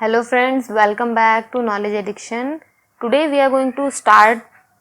Hello friends, welcome back to Knowledge Addiction. Today we are going to start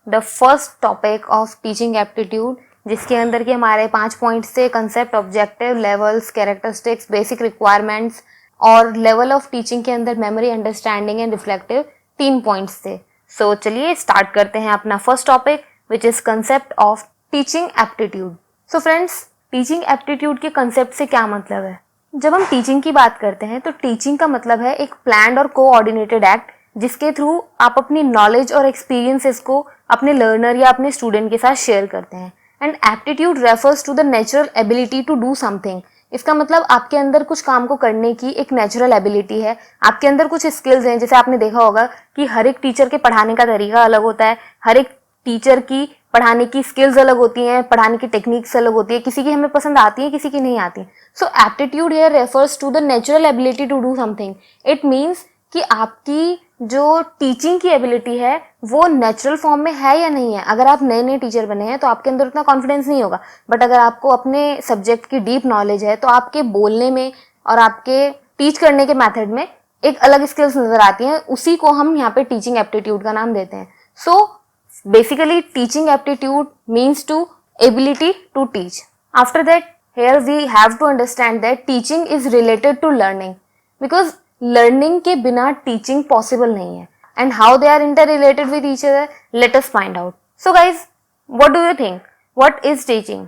the first topic of teaching aptitude, जिसके अंदर के हमारे 5 points थे: concept, objective, levels, characteristics, basic requirements और level of teaching के अंदर memory, understanding and reflective 3 points थे. सो चलिए स्टार्ट करते हैं अपना first topic which is concept of teaching aptitude. So friends, teaching aptitude के कंसेप्ट से क्या मतलब है? जब हम टीचिंग की बात करते हैं तो टीचिंग का मतलब है एक प्लान्ड और कोऑर्डिनेटेड एक्ट जिसके थ्रू आप अपनी नॉलेज और एक्सपीरियंसेस को अपने लर्नर या अपने स्टूडेंट के साथ शेयर करते हैं. And aptitude refers to the natural ability to do something. इसका मतलब आपके अंदर कुछ काम को करने की एक नेचुरल एबिलिटी है, आपके अंदर कुछ स्किल्स हैं. जैसे आपने देखा होगा कि हर एक टीचर के पढ़ाने का तरीका अलग होता है, हर एक टीचर की पढ़ाने की स्किल्स अलग होती हैं, पढ़ाने की टेक्निक्स अलग होती है, किसी की हमें पसंद आती है, किसी की नहीं आती. So aptitude here refers to the natural ability to do something. It means कि आपकी जो टीचिंग की एबिलिटी है वो नेचुरल फॉर्म में है या नहीं है. अगर आप नए नए टीचर बने हैं तो आपके अंदर उतना कॉन्फिडेंस नहीं होगा, बट अगर आपको अपने सब्जेक्ट की डीप नॉलेज है तो आपके बोलने में और आपके टीच करने के मेथड में एक अलग स्किल्स नजर आती हैं. उसी को हम यहाँ पे टीचिंग एप्टीट्यूड का नाम देते हैं. सो basically teaching aptitude means to ability to teach. After that, here we have to understand that teaching is related to learning because learning के बिना teaching possible नहीं है. And how they are interrelated with each other, let us find out. So guys, what do you think? What is teaching?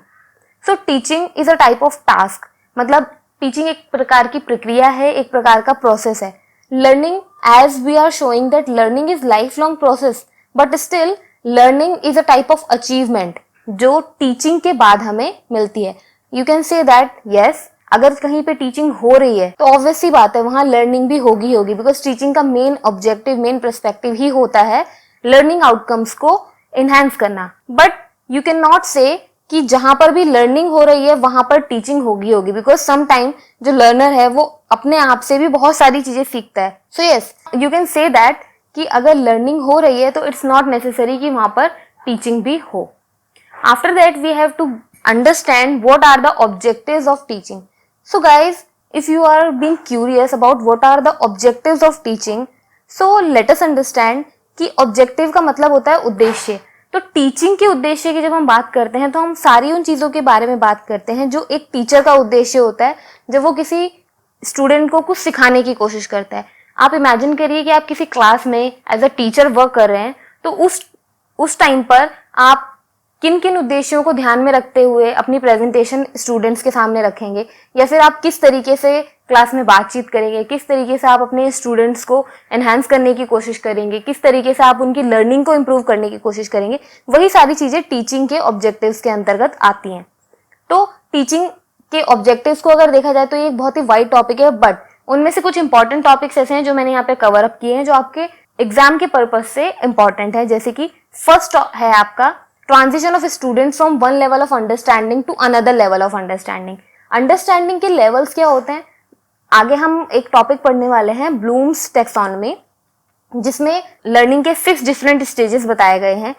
So teaching is a type of task. मतलब teaching एक प्रकार की प्रक्रिया है, एक प्रकार का process है. Learning, as we are showing that learning is lifelong process, but still learning is a type of achievement जो टीचिंग के बाद हमें मिलती है. You can say that yes, अगर कहीं पे टीचिंग हो रही है तो ऑब्वियस सी बात है वहां लर्निंग भी होगी बिकॉज टीचिंग का मेन ऑब्जेक्टिव, मेन पर्सपेक्टिव ही होता है लर्निंग आउटकम्स को एनहांस करना. बट यू कैन नॉट से कि जहां पर भी लर्निंग हो रही है वहां पर टीचिंग होगी बिकॉज सम टाइम जो लर्नर है वो अपने आप से भी बहुत सारी चीजें सीखता है. So yes, you can say that कि अगर लर्निंग हो रही है तो इट्स नॉट नेसेसरी कि वहां पर टीचिंग भी हो. After that we have to understand what are the objectives of teaching. So guys, if you are being curious about what are the objectives of teaching, so let us understand कि objective का मतलब होता है उद्देश्य. तो teaching के उद्देश्य की जब हम बात करते हैं तो हम सारी उन चीजों के बारे में बात करते हैं जो एक टीचर का उद्देश्य होता है जब वो किसी स्टूडेंट को कुछ सिखाने की कोशिश करता है. आप इमेजिन करिए कि आप किसी क्लास में एज अ टीचर वर्क कर रहे हैं, तो उस टाइम पर आप किन किन उद्देश्यों को ध्यान में रखते हुए अपनी प्रेजेंटेशन स्टूडेंट्स के सामने रखेंगे, या फिर आप किस तरीके से क्लास में बातचीत करेंगे, किस तरीके से आप अपने स्टूडेंट्स को एनहांस करने की कोशिश करेंगे, किस तरीके से आप उनकी लर्निंग को इम्प्रूव करने की कोशिश करेंगे. वही सारी चीजें टीचिंग के ऑब्जेक्टिव्स के अंतर्गत आती हैं. तो टीचिंग के ऑब्जेक्टिव्स को अगर देखा जाए तो ये एक बहुत ही वाइड टॉपिक है, बट उनमें से कुछ इंपॉर्टेंट टॉपिक्स ऐसे हैं जो मैंने यहाँ पे कवर अप किए हैं जो आपके एग्जाम के पर्पज से इंपॉर्टेंट है. जैसे कि फर्स्ट है आपका transition of student from one level of understanding to another level of understanding. Understanding के लेवल्स क्या होते हैं? आगे हम एक टॉपिक पढ़ने वाले हैं ब्लूम्स टैक्सोनॉमी, जिसमें लर्निंग के 6 डिफरेंट स्टेजेस बताए गए हैं.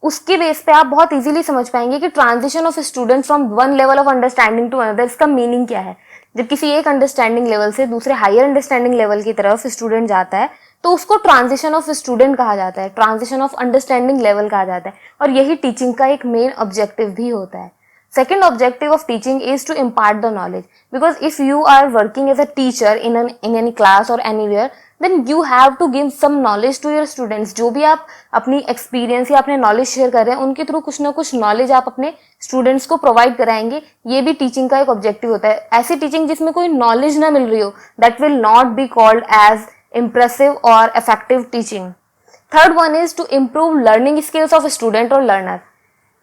उसके बेस पे आप बहुत इजीली समझ पाएंगे कि transition of student from one level of understanding to another, इसका मीनिंग क्या है. जब किसी एक अंडरस्टैंडिंग लेवल से दूसरे हायर अंडरस्टैंडिंग लेवल की तरफ स्टूडेंट जाता है तो उसको ट्रांजिशन ऑफ स्टूडेंट कहा जाता है, ट्रांजिशन ऑफ अंडरस्टैंडिंग लेवल कहा जाता है. और यही टीचिंग का एक मेन ऑब्जेक्टिव भी होता है. Second objective of teaching is to impart the knowledge, because if you are working as a teacher in any class or anywhere, then you have to give some knowledge to your students. जो भी आप अपनी experience या अपने knowledge share कर रहे हैं उनके थ्रू कुछ ना कुछ नॉलेज आप अपने स्टूडेंट्स को प्रोवाइड कराएंगे. ये भी टीचिंग का एक ऑब्जेक्टिव होता है. ऐसी टीचिंग जिसमें कोई नॉलेज ना मिल रही हो, that will not be called as impressive or effective teaching. Third one is to improve learning skills of a student or learner.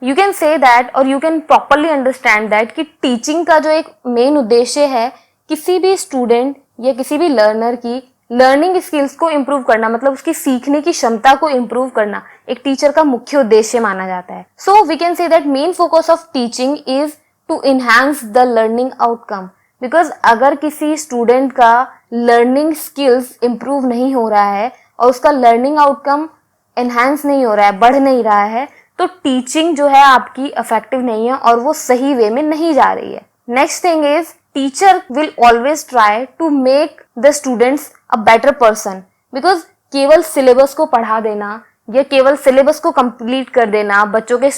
You can say that or you can properly understand that कि teaching का जो एक main उद्देश्य है किसी भी student या किसी भी लर्नर की लर्निंग स्किल्स को इम्प्रूव करना, मतलब उसकी सीखने की क्षमता को इम्प्रूव करना एक टीचर का मुख्य उद्देश्य माना जाता है. So we can say that main focus of teaching is to enhance the learning outcome. Because अगर किसी स्टूडेंट का लर्निंग स्किल्स इम्प्रूव नहीं हो रहा है और उसका लर्निंग आउटकम एनहांस नहीं हो रहा है, बढ़ नहीं रहा है, तो टीचिंग जो है आपकी इफेक्टिव नहीं है और वो सही वे में नहीं जा रही है. Next thing is teacher will always try to make the students a better person, because केवल सिलेबस को पढ़ा देना या केवल सिलेबस को कंप्लीट कर देना, बच्चों के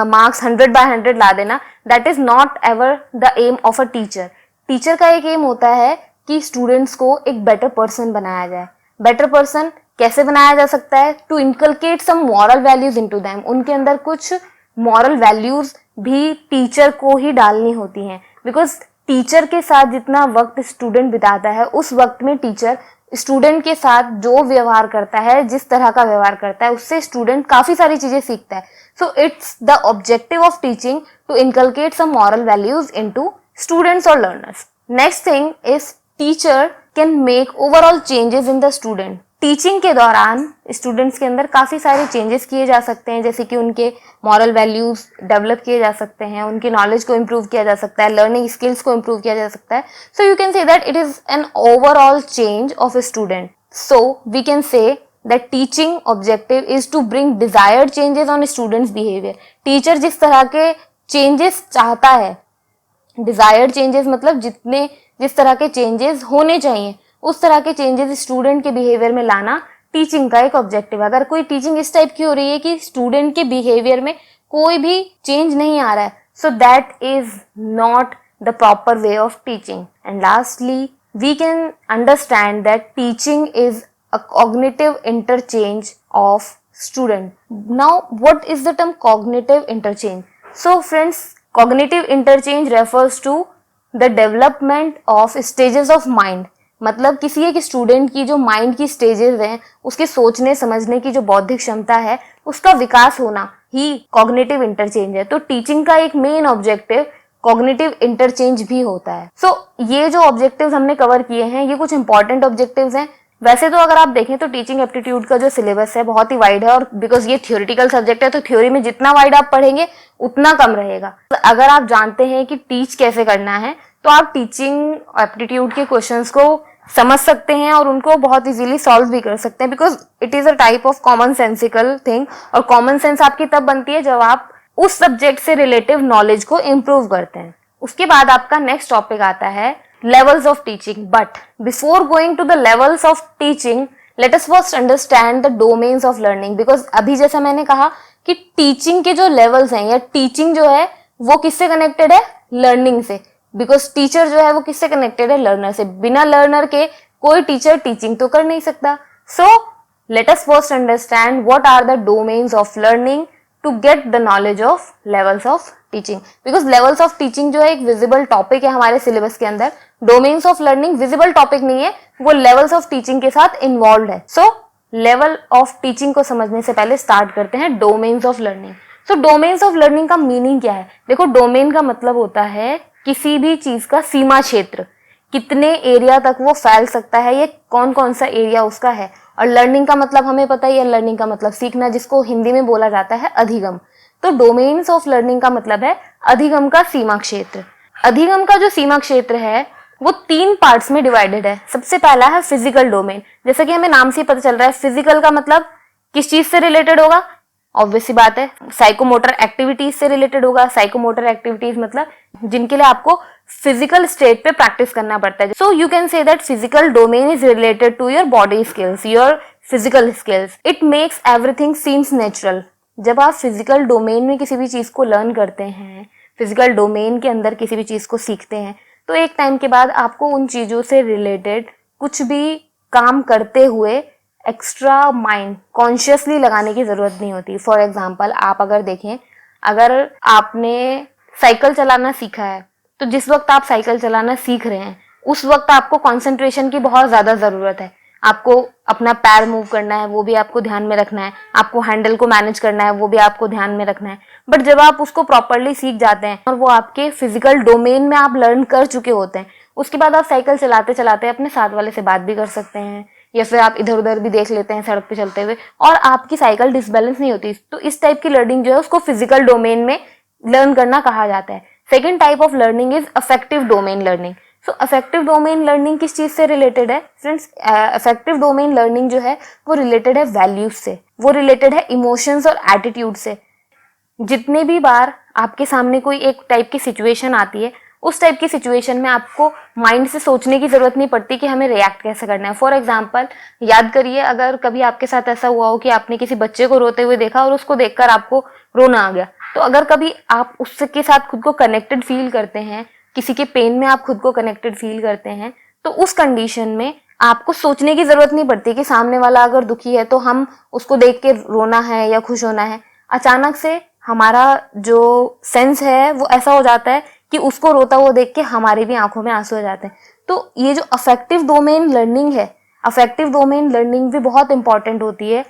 मार्क्स 100/100 ला देना, that is not ever the aim of a teacher. Teacher का एक एम होता है कि स्टूडेंट्स को एक बेटर पर्सन बनाया जाए. बेटर पर्सन कैसे बनाया जा सकता है? To inculcate some moral values into them. उनके अंदर कुछ मॉरल वैल्यूज भी टीचर को ही डालनी होती हैं, बिकॉज टीचर के साथ जितना वक्त स्टूडेंट बिताता है उस वक्त में टीचर स्टूडेंट के साथ जो व्यवहार करता है, जिस तरह का व्यवहार करता है, उससे स्टूडेंट काफी सारी चीजें सीखता है. So it's the objective of teaching to inculcate some moral values into students और learners. Next thing is teacher can make overall changes in the student. Teaching के दौरान स्टूडेंट्स के अंदर काफ़ी सारे चेंजेस किए जा सकते हैं, जैसे कि उनके मॉरल वैल्यूज डेवलप किए जा सकते हैं, उनकी नॉलेज को इम्प्रूव किया जा सकता है, लर्निंग स्किल्स को इम्प्रूव किया जा सकता है. So you can say that it is an overall change of a student. So we can say that teaching objective is to bring desired changes on students behaviour. Teacher जिस तरह के changes चाहता है, desired changes मतलब जिस तरह के changes होने चाहिए उस तरह के चेंजेस स्टूडेंट के बिहेवियर में लाना टीचिंग का एक ऑब्जेक्टिव है. अगर कोई टीचिंग इस टाइप की हो रही है कि स्टूडेंट के बिहेवियर में कोई भी चेंज नहीं आ रहा है, so that is not the proper way of teaching. And lastly we can understand that teaching is a cognitive interchange of student. Now what is the term cognitive interchange? So friends, cognitive interchange refers to the development of stages of mind. मतलब किसी एक student की जो mind की stages हैं, उसके सोचने समझने की जो बौद्धिक क्षमता है, उसका विकास होना ही कॉग्निटिव इंटरचेंज है. तो टीचिंग का एक मेन ऑब्जेक्टिव कॉग्निटिव इंटरचेंज भी होता है. सो ये जो ऑब्जेक्टिव्स हमने कवर किए हैं ये कुछ इंपॉर्टेंट ऑब्जेक्टिव्स हैं. वैसे तो अगर आप देखें तो टीचिंग एप्टीट्यूड का जो सिलेबस है बहुत ही वाइड है, और बिकॉज ये थियोरिटिकल सब्जेक्ट है तो थ्योरी में जितना वाइड आप पढ़ेंगे उतना कम रहेगा. अगर आप जानते हैं कि टीच कैसे करना है तो आप टीचिंग एप्टीट्यूड के क्वेश्चंस को समझ सकते हैं और उनको बहुत इजीली सॉल्व भी कर सकते हैं, because it is a type of common sensical thing. और कॉमन सेंस आपकी तब बनती है जब आप उस सब्जेक्ट से रिलेटिव नॉलेज को इम्प्रूव करते हैं. उसके बाद आपका नेक्स्ट टॉपिक आता है levels of teaching. But before going to the levels of teaching, let us first understand the domains of learning. Because अभी जैसा मैंने कहा कि टीचिंग के जो लेवल्स हैं या टीचिंग जो है वो किससे कनेक्टेड है? लर्निंग से. बिकॉज टीचर जो है वो किससे कनेक्टेड है? लर्नर से. बिना लर्नर के कोई टीचर टीचिंग तो कर नहीं सकता. So let us first understand what are the domains of learning to get the knowledge of levels of teaching. Because levels of teaching जो है एक विजिबल टॉपिक है हमारे सिलेबस के अंदर. Domains of learning visible topic नहीं है, वो लेवल्स ऑफ टीचिंग के साथ इन्वॉल्व है. सो लेवल ऑफ टीचिंग को समझने से पहले स्टार्ट करते हैं domains of learning. So domains of learning का मीनिंग क्या है? देखो, डोमेन का मतलब होता है किसी भी चीज का सीमा क्षेत्र, कितने एरिया तक वो फैल सकता है, ये कौन कौन सा एरिया उसका है. और लर्निंग का मतलब हमें पता ही है, लर्निंग का मतलब सीखना, जिसको हिंदी में बोला जाता है अधिगम. तो डोमेन्स ऑफ लर्निंग का मतलब है अधिगम का सीमा क्षेत्र. अधिगम का जो सीमा क्षेत्र है वो 3 पार्ट्स में डिवाइडेड है. सबसे पहला है फिजिकल डोमेन. जैसा कि हमें नाम से पता चल रहा है, फिजिकल का मतलब किस चीज से रिलेटेड होगा? ऑब्वियस सी बात है, साइकोमोटर एक्टिविटीज से रिलेटेड होगा. साइकोमोटर एक्टिविटीज मतलब जिनके लिए आपको फिजिकल स्टेट पे प्रैक्टिस करना पड़ता है. So you can say that physical domain is related to your body skills, your physical skills. It makes everything seems natural. जब आप फिजिकल डोमेन में किसी भी चीज को लर्न करते हैं, फिजिकल डोमेन के अंदर किसी भी चीज को सीखते हैं, तो एक टाइम के बाद आपको उन चीजों से रिलेटेड कुछ भी काम करते हुए एक्स्ट्रा माइंड कॉन्शियसली लगाने की जरूरत नहीं होती. फॉर एग्जाम्पल, आप अगर देखें, अगर आपने साइकिल चलाना सीखा है तो जिस वक्त आप साइकिल चलाना सीख रहे हैं उस वक्त आपको कंसंट्रेशन की बहुत ज्यादा जरूरत है. आपको अपना पैर मूव करना है, वो भी आपको ध्यान में रखना है. आपको हैंडल को मैनेज करना है, वो भी आपको ध्यान में रखना है. बट जब आप उसको प्रॉपरली सीख जाते हैं और वो आपके फिजिकल डोमेन में आप लर्न कर चुके होते हैं, उसके बाद आप साइकिल चलाते चलाते अपने साथ वाले से बात भी कर सकते हैं, या फिर आप इधर उधर भी देख लेते हैं सड़क पे चलते हुए, और आपकी साइकिल डिसबैलेंस नहीं होती. तो इस टाइप की लर्निंग जो है उसको फिजिकल डोमेन में लर्न करना कहा जाता है. Second type of learning is affective domain learning. So affective domain learning किस चीज से रिलेटेड है? फ्रेंड्स, अफेक्टिव डोमेन लर्निंग जो है वो रिलेटेड है वैल्यूज से, वो रिलेटेड है इमोशंस और एटीट्यूड से. जितने भी बार आपके सामने कोई एक टाइप की सिचुएशन आती है, उस टाइप की सिचुएशन में आपको माइंड से सोचने की जरूरत नहीं पड़ती कि हमें रिएक्ट कैसे करना है। फॉर एग्जाम्पल याद करिए, अगर कभी आपके साथ ऐसा हुआ हो कि आपने किसी बच्चे को रोते हुए देखा और उसको देखकर आपको रोना आ गया, तो अगर कभी आप उसके साथ खुद को कनेक्टेड फील करते हैं, किसी के पेन में आप खुद को कनेक्टेड फील करते हैं, तो उस कंडीशन में आपको सोचने की जरूरत नहीं पड़ती कि सामने वाला अगर दुखी है तो हम उसको देख के रोना है या खुश होना है। अचानक से हमारा जो सेंस है वो ऐसा हो जाता है कि उसको रोता हुआ देख के हमारी भी आंखों में आंसू आ जाते हैं। तो ये जो अफेक्टिव डोमेन लर्निंग है, अफेक्टिव डोमेन लर्निंग भी बहुत इंपॉर्टेंट होती है।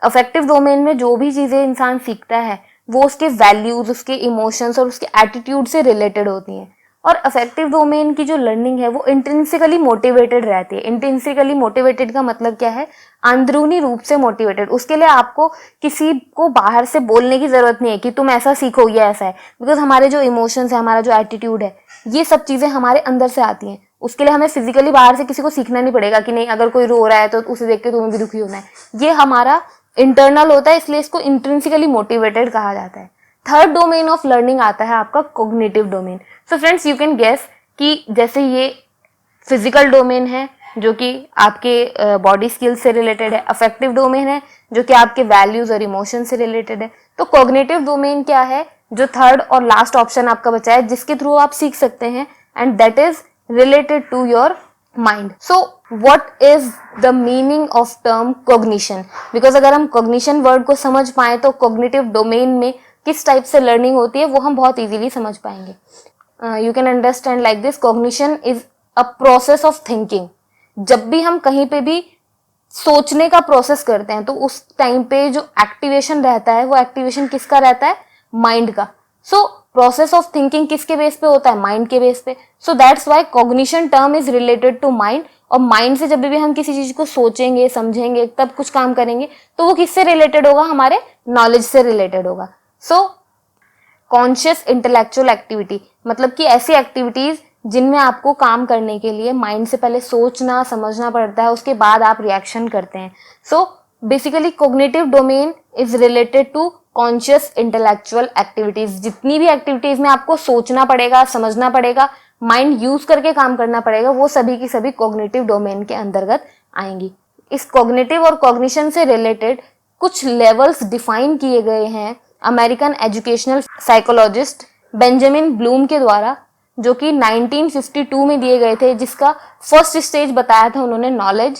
अफेक्टिव डोमेन में जो भी चीजें इंसान सीखता है वो उसके वैल्यूज, उसके इमोशंस और उसके एटीट्यूड से रिलेटेड होती हैं। और अफेक्टिव डोमेन की जो लर्निंग है वो इंट्रिंसिकली मोटिवेटेड रहती है। इंट्रिंसिकली मोटिवेटेड का मतलब क्या है? अंदरूनी रूप से मोटिवेटेड। उसके लिए आपको किसी को बाहर से बोलने की जरूरत नहीं है कि तुम ऐसा सीखो या ऐसा है, बिकॉज हमारे जो इमोशंस है, हमारा जो एटीट्यूड है, ये सब चीजें हमारे अंदर से आती हैं। उसके लिए हमें फिजिकली बाहर से किसी को सीखना नहीं पड़ेगा कि नहीं अगर कोई रो रहा है तो उसे देख के तुम्हें भी दुखी होना है। ये हमारा इंटरनल होता है, इसलिए इसको इंट्रिंसिकली मोटिवेटेड कहा जाता है। थर्ड डोमेन ऑफ लर्निंग आता है आपका cognitive domain. So friends, you can guess कि जैसे ये फिजिकल डोमेन है जो कि आपके बॉडी स्किल्स से रिलेटेड है, अफेक्टिव डोमेन है जो कि आपके वैल्यूज और इमोशन से रिलेटेड है, तो कॉग्निटिव डोमेन क्या है? जो थर्ड और लास्ट ऑप्शन आपका बचा है जिसके थ्रू आप सीख सकते हैं, and that is related to your mind. So what is the meaning of term cognition? Because अगर हम कॉग्निशन वर्ड को समझ पाए तो कॉग्निटिव डोमेन में किस टाइप से लर्निंग होती है वो हम बहुत इजीली समझ पाएंगे। You can understand like this, cognition is a process of thinking. जब भी हम कहीं पे भी सोचने का प्रोसेस करते हैं तो उस टाइम पे जो एक्टिवेशन रहता है वो एक्टिवेशन किसका रहता है? माइंड का। सो प्रोसेस ऑफ थिंकिंग किसके बेस पे होता है? माइंड के बेस पे। So that's why cognition term is related to mind. और माइंड से जब भी हम किसी चीज को सोचेंगे, समझेंगे, तब कुछ काम करेंगे तो वो किससे रिलेटेड होगा? हमारे नॉलेज से रिलेटेड होगा। सो कॉन्शियस इंटेलेक्चुअल एक्टिविटी मतलब कि ऐसी एक्टिविटीज जिनमें आपको काम करने के लिए माइंड से पहले सोचना समझना पड़ता है, उसके बाद आप रिएक्शन करते हैं। So basically cognitive domain is related to conscious intellectual activities. जितनी भी एक्टिविटीज में आपको सोचना पड़ेगा, समझना पड़ेगा, माइंड यूज करके काम करना पड़ेगा, वो सभी की सभी कॉग्निटिव डोमेन के अंतर्गत आएंगी। इस कॉग्निटिव और कॉग्निशन से रिलेटेड कुछ लेवल्स डिफाइन किए गए हैं American educational psychologist Benjamin Bloom के द्वारा, जो कि 1952 में दिए गए थे, जिसका फर्स्ट स्टेज बताया था उन्होंने नॉलेज,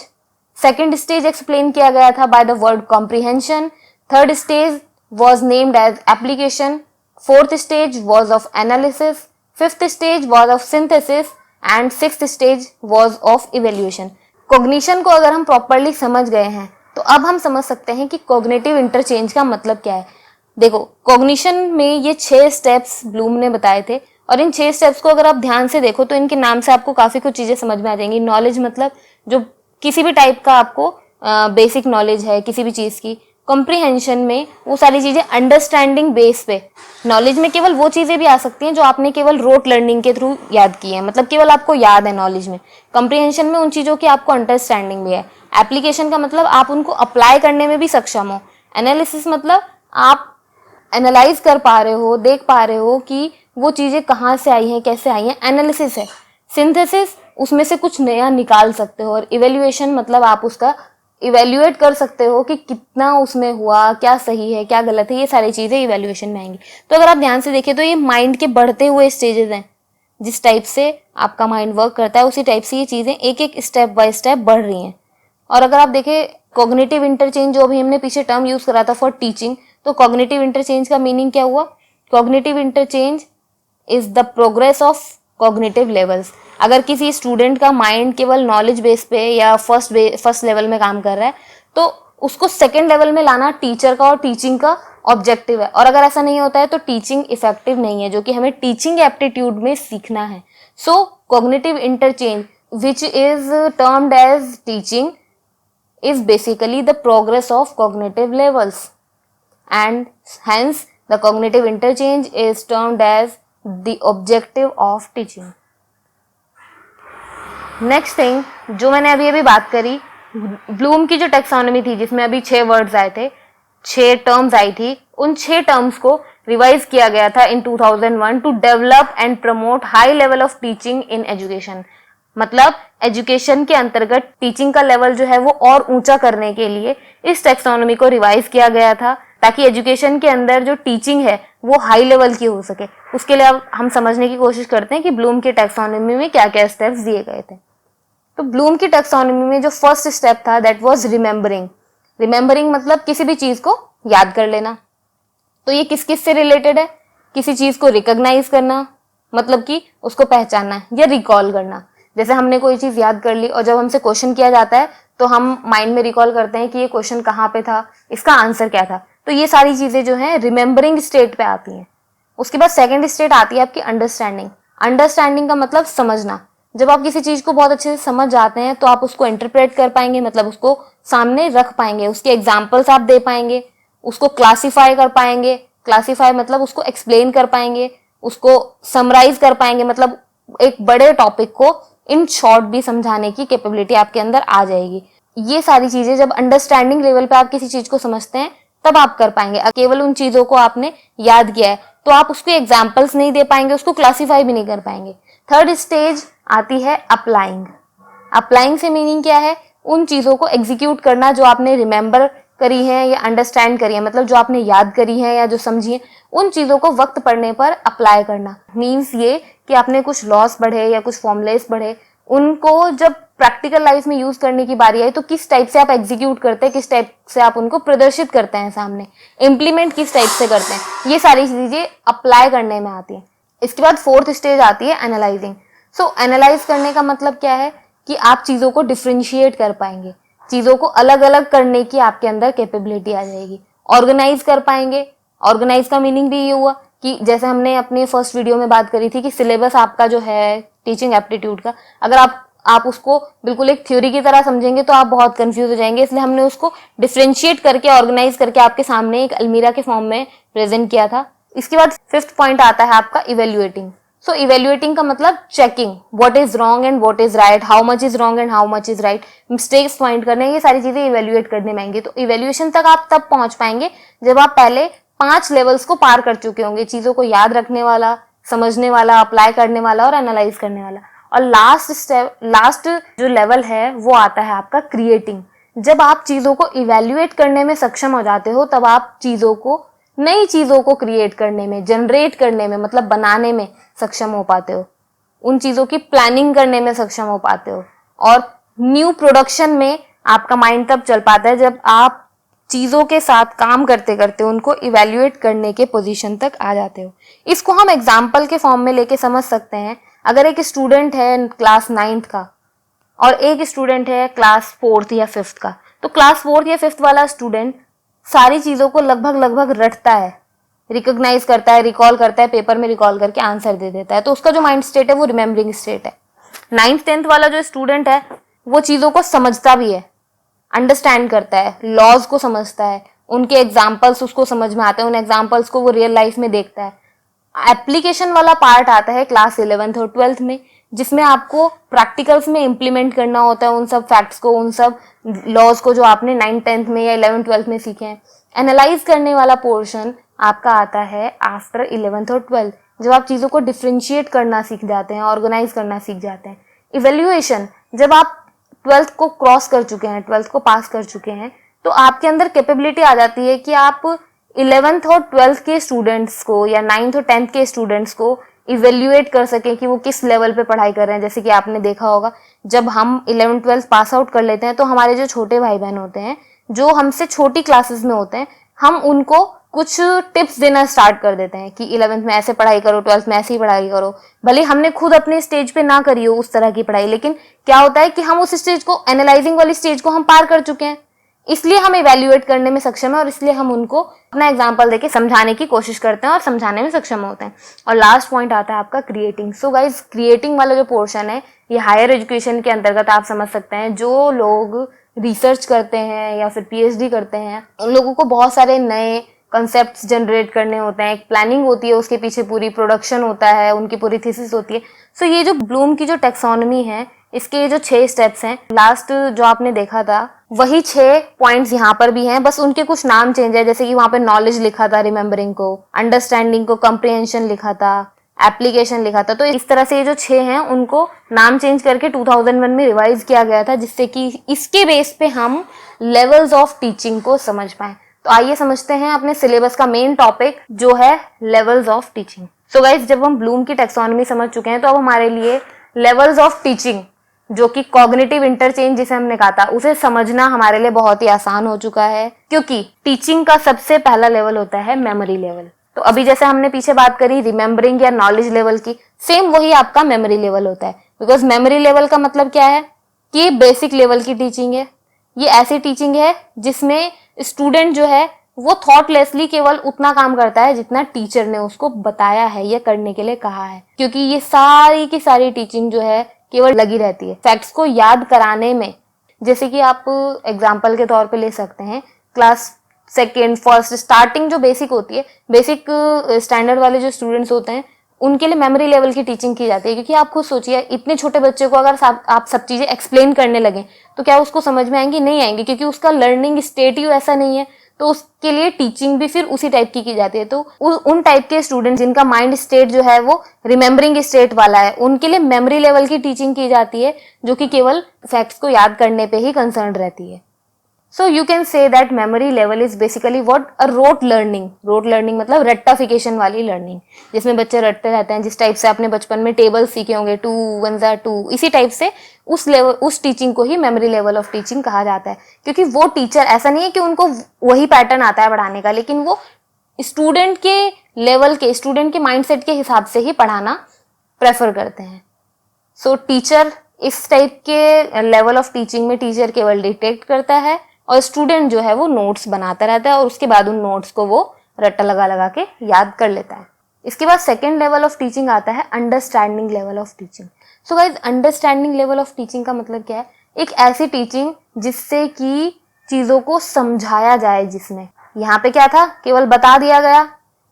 सेकंड स्टेज एक्सप्लेन किया गया था by the word comprehension, third stage was named as application, fourth stage was of analysis, fifth stage was of synthesis and sixth stage was of evaluation. Cognition को अगर हम properly समझ गए हैं तो अब हम समझ सकते हैं कि कॉग्निटिव इंटरचेंज का मतलब क्या है। देखो, कॉग्निशन में ये 6 स्टेप्स ब्लूम ने बताए थे और इन 6 स्टेप्स को अगर आप ध्यान से देखो तो इनके नाम से आपको काफी कुछ चीजें समझ में आ जाएंगी। नॉलेज मतलब जो किसी भी टाइप का आपको बेसिक नॉलेज है किसी भी चीज की। कॉम्प्रिहेंशन में वो सारी चीजें अंडरस्टैंडिंग बेस पे। नॉलेज में केवल वो चीजें भी आ सकती हैं जो आपने केवल रोट लर्निंग के थ्रू याद की है, मतलब केवल आपको याद है नॉलेज में। कॉम्प्रिहेंशन में उन चीजों की आपको अंडरस्टैंडिंग भी है। एप्लीकेशन का मतलब आप उनको अप्लाई करने में भी सक्षम हो। एनालिसिस मतलब आप एनालाइज कर पा रहे हो, देख पा रहे हो कि वो चीजें कहाँ से आई हैं, कैसे आई हैं, एनालिसिस है। सिंथेसिस उसमें से कुछ नया निकाल सकते हो। और इवेल्युएशन मतलब आप उसका इवेल्युएट कर सकते हो कि कितना उसमें हुआ, क्या सही है, क्या गलत है, ये सारी चीजें इवेल्युएशन में आएंगी। तो अगर आप ध्यान से देखें तो ये माइंड के बढ़ते हुए स्टेजेस हैं। जिस टाइप से आपका माइंड वर्क करता है उसी टाइप से ये चीजें एक एक स्टेप बाय स्टेप बढ़ रही हैं। और अगर आप देखें कॉग्निटिव इंटरचेंज, जो अभी हमने पीछे टर्म यूज करा था फॉर टीचिंग, तो कॉग्निटिव इंटरचेंज का मीनिंग क्या हुआ? Cognitive interchange is the progress of cognitive levels. अगर किसी स्टूडेंट का माइंड केवल नॉलेज बेस पे या फर्स्ट लेवल में काम कर रहा है तो उसको सेकंड लेवल में लाना टीचर का और टीचिंग का ऑब्जेक्टिव है। और अगर ऐसा नहीं होता है तो टीचिंग इफेक्टिव नहीं है, जो कि हमें टीचिंग एप्टीट्यूड में सीखना है। So cognitive interchange which is termed as teaching is basically the progress of cognitive levels, and hence the cognitive interchange is termed as the objective of teaching. Next thing जो मैंने अभी बात करी, Bloom की जो टेक्सोनॉमी थी जिसमें अभी 6 वर्ड्स आए थे, 6 टर्म्स आई थी, उन 6 टर्म्स को रिवाइज किया गया था in 2001 to develop and promote high level of teaching in education. मतलब एजुकेशन के अंतर्गत टीचिंग का लेवल जो है वो और ऊंचा करने के लिए इस टेक्सोनॉमी को रिवाइज किया गया था, ताकि एजुकेशन के अंदर जो टीचिंग है वो हाई लेवल की हो सके। उसके लिए अब हम समझने की कोशिश करते हैं कि ब्लूम की टेक्सोनॉमी में क्या क्या स्टेप्स दिए गए थे। तो ब्लूम की टेक्सोनॉमी में जो फर्स्ट स्टेप था दैट वाज रिमेम्बरिंग। रिमेम्बरिंग मतलब किसी भी चीज को याद कर लेना। तो ये किस किस से रिलेटेड है? किसी चीज को रिकॉग्नाइज करना, मतलब कि उसको पहचानना, या रिकॉल करना। जैसे हमने कोई चीज याद कर ली और जब हमसे क्वेश्चन किया जाता है तो हम माइंड में रिकॉल करते हैं कि ये क्वेश्चन कहाँ पे था, इसका आंसर क्या था। तो ये सारी चीजें जो है रिमेम्बरिंग स्टेट पे आती हैं। उसके बाद सेकंड स्टेट आती है आपकी अंडरस्टैंडिंग। अंडरस्टैंडिंग का मतलब समझना। जब आप किसी चीज को बहुत अच्छे से समझ जाते हैं तो आप उसको इंटरप्रेट कर पाएंगे, मतलब उसको सामने रख पाएंगे, उसके एग्जाम्पल्स आप दे पाएंगे, उसको क्लासीफाई कर पाएंगे। क्लासीफाई मतलब उसको एक्सप्लेन कर पाएंगे, उसको समराइज कर पाएंगे, मतलब एक बड़े टॉपिक को इन शॉर्ट भी समझाने की कैपेबिलिटी आपके अंदर आ जाएगी। ये सारी चीजें जब अंडरस्टैंडिंग लेवल पे आप किसी चीज को समझते हैं तब आप कर पाएंगे। केवल उन चीजों को आपने याद किया है तो आप उसको एग्जाम्पल्स नहीं दे पाएंगे, उसको क्लासीफाई भी नहीं कर पाएंगे। थर्ड स्टेज आती है अप्लाइंग। अप्लाइंग से मीनिंग क्या है? उन चीजों को एग्जीक्यूट करना जो आपने रिमेंबर करी है या अंडरस्टैंड करी है, मतलब जो आपने याद करी है या जो समझी है, उन चीजों को वक्त पड़ने पर अप्लाई करना। मीन्स ये कि आपने कुछ लॉस पढ़े या कुछ फॉर्मुलेस पढ़े, उनको जब प्रैक्टिकल लाइफ में यूज करने की बारी आई तो किस टाइप से आप एग्जीक्यूट करते हैं, किस टाइप से आप उनको प्रदर्शित करते हैं सामने, इम्प्लीमेंट किस टाइप से करते हैं, ये सारी चीजें अप्लाई करने में आती है। इसके बाद फोर्थ स्टेज आती है एनालाइजिंग। सो एनालाइज करने का मतलब क्या है कि आप चीजों को डिफ्रेंशिएट कर पाएंगे, चीजों को अलग अलग करने की आपके अंदर कैपेबिलिटी आ जाएगी। ऑर्गेनाइज कर पाएंगे। ऑर्गेनाइज का मीनिंग भी ये हुआ कि जैसे हमने अपने फर्स्ट वीडियो में बात करी थी कि सिलेबस आपका जो है टीचिंग एप्टीट्यूड का, अगर आप उसको बिल्कुल एक थ्योरी की तरह समझेंगे तो आप बहुत कंफ्यूज हो जाएंगे, इसलिए हमने उसको डिफ्रेंशिएट करके ऑर्गेनाइज करके आपके सामने एक अलमीरा के फॉर्म में प्रेजेंट किया था। इसके बाद फिफ्थ पॉइंट आता है आपका इवेल्युएटिंग। सो इवेल्युएटिंग का मतलब checking what is wrong and what is right, how much is wrong and how much is right, mistakes point करने, ये सारी चीजें इवेल्युएट करने में आएंगी। तो इवेल्युएशन तक आप तब पहुंच पाएंगे जब आप पहले 5 लेवल्स को पार कर चुके होंगे, चीजों को याद रखने वाला, समझने वाला, अप्लाई करने वाला और एनालाइज करने वाला। और लास्ट जो लेवल है वो आता है आपका क्रिएटिंग। जब आप चीजों को इवेल्युएट करने में सक्षम हो जाते हो तब आप चीजों को, नई चीजों को क्रिएट करने में, जनरेट करने में, मतलब बनाने में सक्षम हो पाते हो, उन चीजों की प्लानिंग करने में सक्षम हो पाते हो। और न्यू प्रोडक्शन में आपका माइंड तब चल पाता है जब आप चीजों के साथ काम करते करते उनको इवेल्युएट करने के पोजीशन तक आ जाते हो। इसको हम एग्जाम्पल के फॉर्म में लेके समझ सकते हैं। अगर एक स्टूडेंट है क्लास 9th का और एक स्टूडेंट है क्लास 4th या 5th का, तो क्लास 4th या 5th वाला स्टूडेंट सारी चीजों को लगभग रटता है, रिकॉग्नाइज करता है, रिकॉल करता है, पेपर में रिकॉल करके आंसर दे देता है, तो उसका जो माइंड स्टेट है वो रिमेम्बरिंग स्टेट है। 9th 10th वाला जो स्टूडेंट है वो चीजों को समझता भी है, अंडरस्टैंड करता है, लॉज को समझता है, उनके एग्जाम्पल्स उसको समझ में आते हैं, उन एग्जाम्पल्स को वो रियल लाइफ में देखता है। एप्लीकेशन वाला पार्ट आता है क्लास 11th और 12th में, जिसमें आपको प्रैक्टिकल्स में इम्प्लीमेंट करना होता है उन सब फैक्ट्स को, उन सब लॉज को जो आपने 9th 10th में या 11th 12th में सीखे हैं। एनालाइज करने वाला पोर्शन आपका आता है आफ्टर 11th और 12th, जब आप चीजों को डिफ्रेंशिएट करना सीख जाते हैं, ऑर्गेनाइज करना सीख जाते हैं। इवेल्युएशन, जब आप 12th को क्रॉस कर चुके हैं, 12th को पास कर चुके हैं, तो आपके अंदर कैपेबिलिटी आ जाती है कि आप 11th और 12th के स्टूडेंट्स को या 9th और 10th के स्टूडेंट्स को इवेल्युएट कर सके कि वो किस लेवल पे पढ़ाई कर रहे हैं। जैसे कि आपने देखा होगा जब हम 11th 12th पास आउट कर लेते हैं तो हमारे जो छोटे भाई बहन होते हैं जो हमसे छोटी क्लासेस में होते हैं, हम उनको कुछ टिप्स देना स्टार्ट कर देते हैं कि 11th में ऐसे पढ़ाई करो, 12th में ऐसी पढ़ाई करो। भले हमने खुद अपने स्टेज पे ना करी हो उस तरह की पढ़ाई, लेकिन क्या होता है कि हम उस स्टेज को, एनालाइजिंग वाली स्टेज को हम पार कर चुके हैं, इसलिए हम इवेल्युएट करने में सक्षम है और इसलिए हम उनको अपना एग्जाम्पल देके समझाने की कोशिश करते हैं और समझाने में सक्षम होते हैं। और लास्ट पॉइंट आता है आपका क्रिएटिंग। सो गाइज, क्रिएटिंग वाला जो पोर्शन है ये हायर एजुकेशन के अंतर्गत आप समझ सकते हैं। जो लोग रिसर्च करते हैं या फिर पीएचडी करते हैं, उन लोगों को बहुत सारे नए कंसेप्ट जनरेट करने होते हैं, एक प्लानिंग होती है, उसके पीछे पूरी प्रोडक्शन होता है, उनकी पूरी थीसिस होती है। सो ये जो ब्लूम की जो टेक्सोनॉमी है इसके ये जो 6 स्टेप्स हैं, लास्ट जो आपने देखा था वही 6 पॉइंट्स यहाँ पर भी हैं, बस उनके कुछ नाम चेंज है। जैसे कि वहां पे नॉलेज लिखा था, रिमेम्बरिंग को, अंडरस्टैंडिंग को कॉम्प्रिहेंशन लिखा था, एप्लीकेशन लिखा था। तो इस तरह से ये जो 6 हैं उनको नाम चेंज करके 2001 में रिवाइज किया गया था, जिससे कि इसके बेस पे हम लेवल्स ऑफ टीचिंग को समझ पाए। तो आइए समझते हैं अपने सिलेबस का मेन टॉपिक जो है levels of teaching. So guys, जब हम ब्लूम की टैक्सोनॉमी समझ चुके हैं तो अब हमारे लिए लेवल्स ऑफ टीचिंग, जो कि कॉग्निटिव इंटरचेंज जिसे हमने कहा था, उसे समझना हमारे लिए बहुत ही आसान हो चुका है, क्योंकि टीचिंग का सबसे पहला लेवल होता है मेमोरी लेवल। तो अभी जैसे हमने पीछे बात करी रिमेम्बरिंग या नॉलेज लेवल की, सेम वही आपका मेमोरी लेवल होता है। बिकॉज मेमोरी लेवल का मतलब क्या है कि ये बेसिक लेवल की टीचिंग है। ये ऐसी टीचिंग है जिसमें स्टूडेंट जो है वो थॉटलेसली केवल उतना काम करता है जितना टीचर ने उसको बताया है या करने के लिए कहा है, क्योंकि ये सारी की सारी टीचिंग जो है केवल लगी रहती है फैक्ट्स को याद कराने में। जैसे कि आप एग्जाम्पल के तौर पे ले सकते हैं, क्लास सेकेंड, फर्स्ट, स्टार्टिंग जो बेसिक होती है, बेसिक स्टैंडर्ड वाले जो स्टूडेंट्स होते हैं उनके लिए मेमोरी लेवल की टीचिंग की जाती है। क्योंकि आप खुद सोचिए, इतने छोटे बच्चे को अगर आप सब चीजें एक्सप्लेन करने लगे तो क्या उसको समझ में आएंगी? नहीं आएंगी, क्योंकि उसका लर्निंग स्टेट ही ऐसा नहीं है। तो उसके लिए टीचिंग भी फिर उसी टाइप की जाती है। तो उन टाइप के स्टूडेंट जिनका माइंड स्टेट जो है वो रिमेम्बरिंग स्टेट वाला है, उनके लिए मेमोरी लेवल की टीचिंग की जाती है, जो कि केवल फैक्ट्स को याद करने पे ही कंसर्न रहती है। So you can say that memory level is basically what a rote learning. rote learning मतलब रट्टाफिकेशन वाली लर्निंग, जिसमें बच्चे रटते रहते हैं। जिस टाइप से आपने बचपन में टेबल सीखे होंगे, 2 1 2, इसी टाइप से उस लेवल, उस टीचिंग को ही मेमोरी लेवल ऑफ टीचिंग कहा जाता है। क्योंकि वो टीचर, ऐसा नहीं है कि उनको वही पैटर्न आता है पढ़ाने का, लेकिन वो स्टूडेंट के लेवल के, स्टूडेंट के माइंडसेट के हिसाब से ही पढ़ाना प्रेफर करते हैं। सो टीचर इस टाइप के लेवल ऑफ टीचिंग में टीचर केवल डिटेक्ट करता है और स्टूडेंट जो है वो नोट्स बनाता रहता है और उसके बाद उन नोट्स को वो रट्टा लगा लगा के याद कर लेता है। इसके बाद सेकेंड लेवल ऑफ टीचिंग आता है understanding level of teaching. So guys, understanding level of teaching का मतलब क्या है? एक ऐसी टीचिंग जिससे कि चीजों को समझाया जाए, जिसमें यहाँ पे क्या था, केवल बता दिया गया,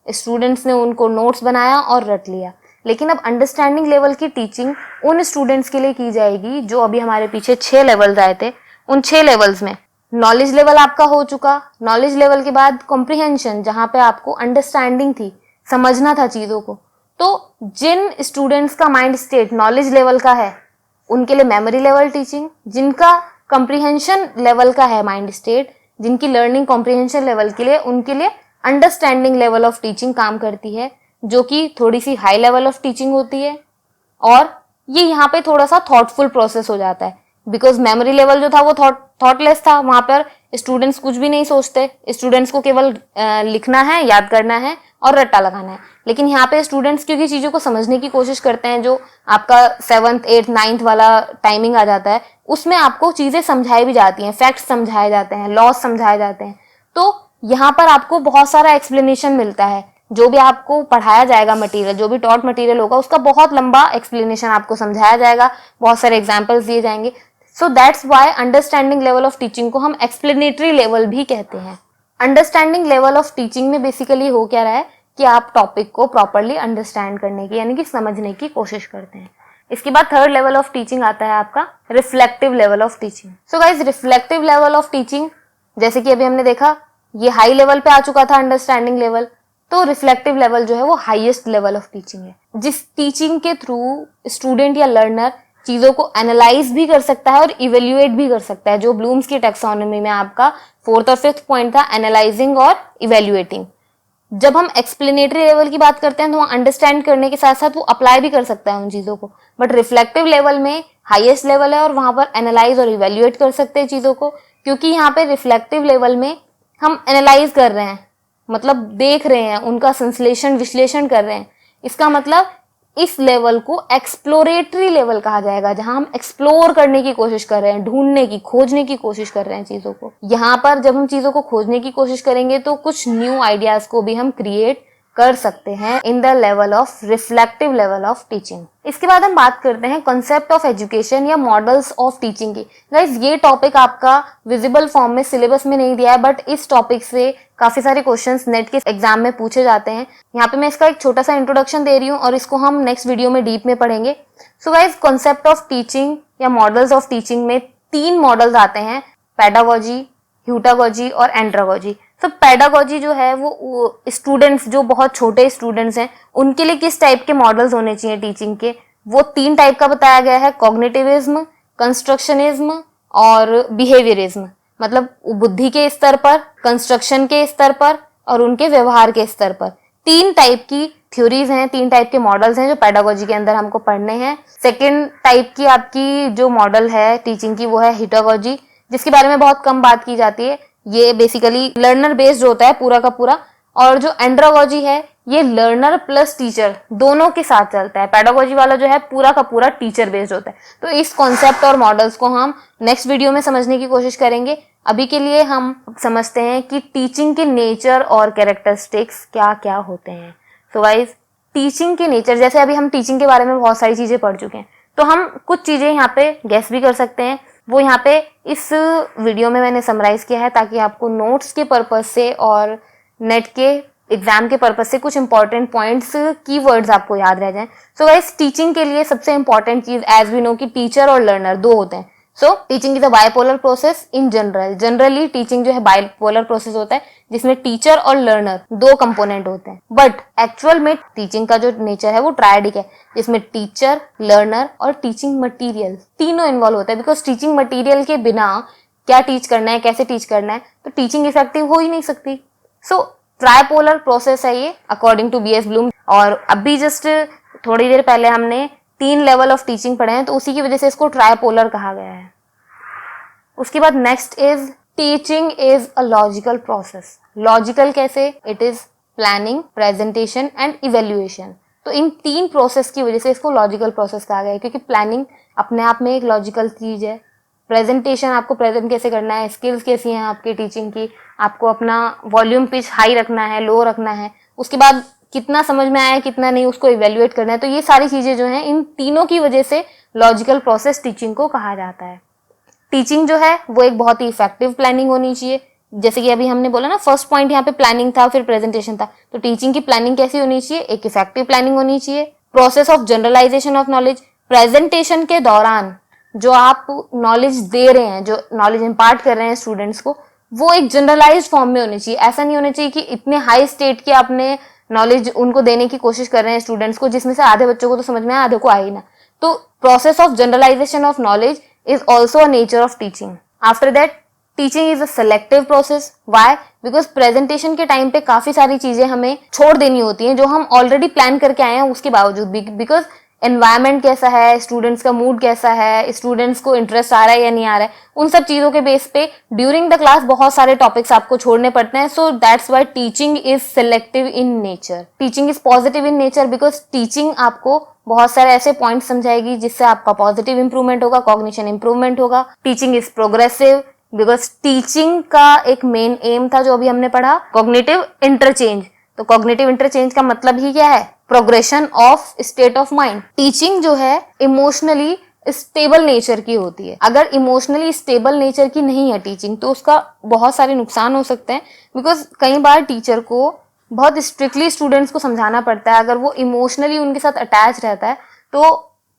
स्टूडेंट्स ने उनको नोट्स बनाया और रट लिया। लेकिन अब अंडरस्टैंडिंग लेवल की टीचिंग उन स्टूडेंट्स के लिए की जाएगी जो अभी हमारे पीछे 6 लेवल्स आए थे। उन 6 लेवल्स में नॉलेज लेवल आपका हो चुका, नॉलेज लेवल के बाद कॉम्प्रिहेंशन, जहां पे आपको अंडरस्टैंडिंग थी, समझना था चीजों को। तो जिन स्टूडेंट्स का माइंड स्टेट नॉलेज लेवल का है उनके लिए मेमोरी लेवल टीचिंग, जिनका कॉम्प्रिहेंशन लेवल का है माइंड स्टेट, जिनकी लर्निंग कॉम्प्रिहेंशन लेवल के लिए, उनके लिए अंडरस्टैंडिंग लेवल ऑफ टीचिंग काम करती है, जो कि थोड़ी सी हाई लेवल ऑफ टीचिंग होती है। और ये यहाँ पे थोड़ा सा थॉटफुल प्रोसेस हो जाता है, बिकॉज मेमोरी लेवल जो था वो थॉटलेस था। वहां पर स्टूडेंट्स कुछ भी नहीं सोचते, स्टूडेंट्स को केवल लिखना है, याद करना है और रट्टा लगाना है। लेकिन यहाँ पे स्टूडेंट्स क्योंकि चीजों को समझने की कोशिश करते हैं, जो आपका 7th 8th 9th वाला टाइमिंग आ जाता है, उसमें आपको चीजें समझाई भी जाती हैं, फैक्ट्स समझाए जाते हैं, लॉज समझाए जाते हैं। तो यहाँ पर आपको बहुत सारा एक्सप्लेनेशन मिलता है। जो भी आपको पढ़ाया जाएगा मटेरियल, जो भी टॉट मटेरियल होगा, उसका बहुत लंबा एक्सप्लेनेशन आपको समझाया जाएगा, बहुत सारे एग्जाम्पल्स दिए जाएंगे। So that's why understanding level of teaching को हम एक्सप्लेनेटरी लेवल भी कहते हैं। अंडरस्टैंडिंग लेवल ऑफ टीचिंग में बेसिकली हो क्या रहा है कि आप टॉपिक को प्रॉपरली अंडरस्टैंड करने की, यानी कि समझने की कोशिश करते हैं। इसके बाद थर्ड लेवल ऑफ टीचिंग आता है आपका reflective level of teaching. So guys, reflective level of teaching, जैसे कि अभी हमने देखा, ये हाई लेवल पे आ चुका था अंडरस्टैंडिंग लेवल, तो रिफ्लेक्टिव लेवल जो है वो हाईएस्ट लेवल ऑफ टीचिंग है, जिस टीचिंग के थ्रू स्टूडेंट या लर्नर चीजों को एनालाइज भी कर सकता है और इवेल्युएट भी कर सकता है, जो ब्लूम्स की टैक्सोनॉमी में आपका 4th और 5th पॉइंट था, एनालाइजिंग और इवेल्युएटिंग। जब हम एक्सप्लेनेटरी लेवल की बात करते हैं तो वहाँ अंडरस्टैंड करने के साथ साथ वो अप्लाई भी कर सकता है उन चीजों को, बट रिफ्लेक्टिव लेवल में हाईएस्ट लेवल है और वहां पर एनालाइज और इवेल्युएट कर सकते हैं चीजों को, क्योंकि यहाँ पे रिफ्लेक्टिव लेवल में हम एनालाइज कर रहे हैं, मतलब देख रहे हैं, उनका संश्लेषण विश्लेषण कर रहे हैं। इसका मतलब इस लेवल को एक्सप्लोरेटरी लेवल कहा जाएगा, जहां हम एक्सप्लोर करने की कोशिश कर रहे हैं, ढूंढने की, खोजने की कोशिश कर रहे हैं चीजों को। यहाँ पर जब हम चीजों को खोजने की कोशिश करेंगे तो कुछ न्यू आइडियाज को भी हम क्रिएट कर सकते हैं in the level of reflective level of teaching. इसके बाद हम बात करते हैं कॉन्सेप्ट ऑफ एजुकेशन या मॉडल्स ऑफ टीचिंग की। गाइस, ये टॉपिक आपका विजिबल फॉर्म में सिलेबस में नहीं दिया है, बट इस टॉपिक से काफी सारे क्वेश्चंस नेट के एग्जाम में पूछे जाते हैं। यहाँ पे मैं इसका एक छोटा सा इंट्रोडक्शन दे रही हूँ और इसको हम नेक्स्ट वीडियो में डीप में पढ़ेंगे। So guys, concept of teaching या मॉडल्स ऑफ टीचिंग में 3 मॉडल्स आते हैं, पेडागोजी, ह्यूटागोजी और एंड्रागोजी। तो पेडागोजी जो है वो स्टूडेंट्स, जो बहुत छोटे स्टूडेंट्स हैं, उनके लिए किस टाइप के मॉडल्स होने चाहिए टीचिंग के, वो 3 टाइप का बताया गया है, कॉग्निटिविज्म, कंस्ट्रक्शनिज्म और बिहेवियरिज्म। मतलब बुद्धि के स्तर पर, कंस्ट्रक्शन के स्तर पर और उनके व्यवहार के स्तर पर 3 टाइप की थ्योरीज हैं, 3 टाइप के मॉडल्स हैं जो पेडागोजी के अंदर हमको पढ़ने हैं। सेकेंड टाइप की आपकी जो मॉडल है टीचिंग की वो है ह्यूटागोजी, जिसके बारे में बहुत कम बात की जाती है। ये बेसिकली लर्नर बेस्ड होता है पूरा का पूरा। और जो एंड्रागोजी है ये लर्नर प्लस टीचर दोनों के साथ चलता है। पेडागोजी वाला जो है पूरा का पूरा टीचर बेस्ड होता है। तो इस कॉन्सेप्ट और मॉडल्स को हम नेक्स्ट वीडियो में समझने की कोशिश करेंगे। अभी के लिए हम समझते हैं कि टीचिंग के नेचर और कैरेक्टरिस्टिक्स क्या क्या होते हैं। तो गाइस, टीचिंग के नेचर, जैसे अभी हम टीचिंग के बारे में बहुत सारी चीजें पढ़ चुके हैं, तो हम कुछ चीजें यहाँ पे गेस भी कर सकते हैं। वो यहाँ पे इस वीडियो में मैंने समराइज किया है ताकि आपको नोट्स के पर्पज से और नेट के एग्जाम के पर्पज से कुछ इंपॉर्टेंट पॉइंट्स, कीवर्ड्स आपको याद रह जाएं। सो गाइस, टीचिंग के लिए सबसे इंपॉर्टेंट चीज, एज वी नो, कि टीचर और लर्नर 2 होते हैं। So teaching is a bipolar process in generally teaching जो है बाइपोलर प्रोसेस होता है, जिसमें टीचर और लर्नर 2 कंपोनेंट होते हैं। बट एक्चुअल में टीचिंग का जो नेचर है वो ट्रायडिक है, जिसमें टीचर, लर्नर और टीचिंग मटीरियल तीनों इन्वॉल्व होते हैं। बिकॉज टीचिंग मटीरियल के बिना क्या टीच करना है, कैसे टीच करना है, तो टीचिंग इफेक्टिव हो ही नहीं सकती। सो ट्राइपोलर प्रोसेस है ये अकॉर्डिंग टू बीएस ब्लूम। और अभी जस्ट थोड़ी देर पहले हमने 3 लेवल ऑफ टीचिंग पढ़े हैं, तो उसी की वजह से इसको ट्राइपोलर कहा गया है। उसके बाद next is teaching is a logical process. Logical कैसे? It is planning, presentation and evaluation. तो इन 3 प्रोसेस की वजह से इसको लॉजिकल प्रोसेस कहा गया है, क्योंकि प्लानिंग अपने आप में एक लॉजिकल चीज है। प्रेजेंटेशन, आपको प्रेजेंट कैसे करना है, स्किल्स कैसी हैं आपकी टीचिंग की, आपको अपना वॉल्यूम पिच हाई रखना है, लो रखना है, उसके बाद कितना समझ में आया कितना नहीं, उसको इवेल्युएट करना है। तो ये सारी चीजें जो हैं, इन तीनों की वजह से लॉजिकल प्रोसेस टीचिंग को कहा जाता है। टीचिंग जो है वो एक बहुत ही इफेक्टिव प्लानिंग होनी चाहिए। जैसे कि अभी हमने बोला ना, फर्स्ट पॉइंट यहाँ पे प्लानिंग था, फिर प्रेजेंटेशन था। तो टीचिंग की प्लानिंग कैसी होनी चाहिए? एक इफेक्टिव प्लानिंग होनी चाहिए। Process of generalisation of knowledge, presentation के दौरान जो आप नॉलेज दे रहे हैं, जो नॉलेज इम्पार्ट कर रहे हैं स्टूडेंट्स को, वो एक जनरलाइज्ड फॉर्म में होनी चाहिए। ऐसा नहीं होना चाहिए कि इतने हाई स्टेट के आपने नॉलेज उनको देने की कोशिश कर रहे हैं स्टूडेंट्स को, जिसमें से आधे बच्चों को तो समझ में आए, आधे को आए ही ना। तो process of generalisation of knowledge is also a nature of teaching. After that, teaching is a selective process. Why? Because presentation के टाइम पे काफी सारी चीजें हमें छोड़ देनी होती हैं जो हम ऑलरेडी प्लान करके आए हैं उसके बावजूद भी। बिकॉज एनवायरमेंट कैसा है, स्टूडेंट्स का मूड कैसा है, स्टूडेंट्स को इंटरेस्ट आ रहा है या नहीं आ रहा है, उन सब चीजों के बेस पे ड्यूरिंग द क्लास बहुत सारे टॉपिक्स आपको छोड़ने पड़ते हैं। सो that's why teaching is selective in nature. Teaching is positive in nature because teaching आपको बहुत सारे ऐसे पॉइंट्स समझाएगी जिससे आपका पॉजिटिव इंप्रूवमेंट होगा, कॉग्निशन इंप्रूवमेंट होगा। Teaching is progressive because teaching का एक मेन एम था जो अभी हमने पढ़ा, कॉग्निटिव इंटरचेंज। तो कॉग्निटिव इंटरचेंज का मतलब ही क्या है? Progression of state of mind. Teaching जो है इमोशनली स्टेबल नेचर की होती है। अगर इमोशनली स्टेबल नेचर की नहीं है टीचिंग, तो उसका बहुत सारे नुकसान हो सकते हैं। बिकॉज कई बार टीचर को बहुत स्ट्रिक्टली स्टूडेंट्स को समझाना पड़ता है। अगर वो इमोशनली उनके साथ अटैच रहता है तो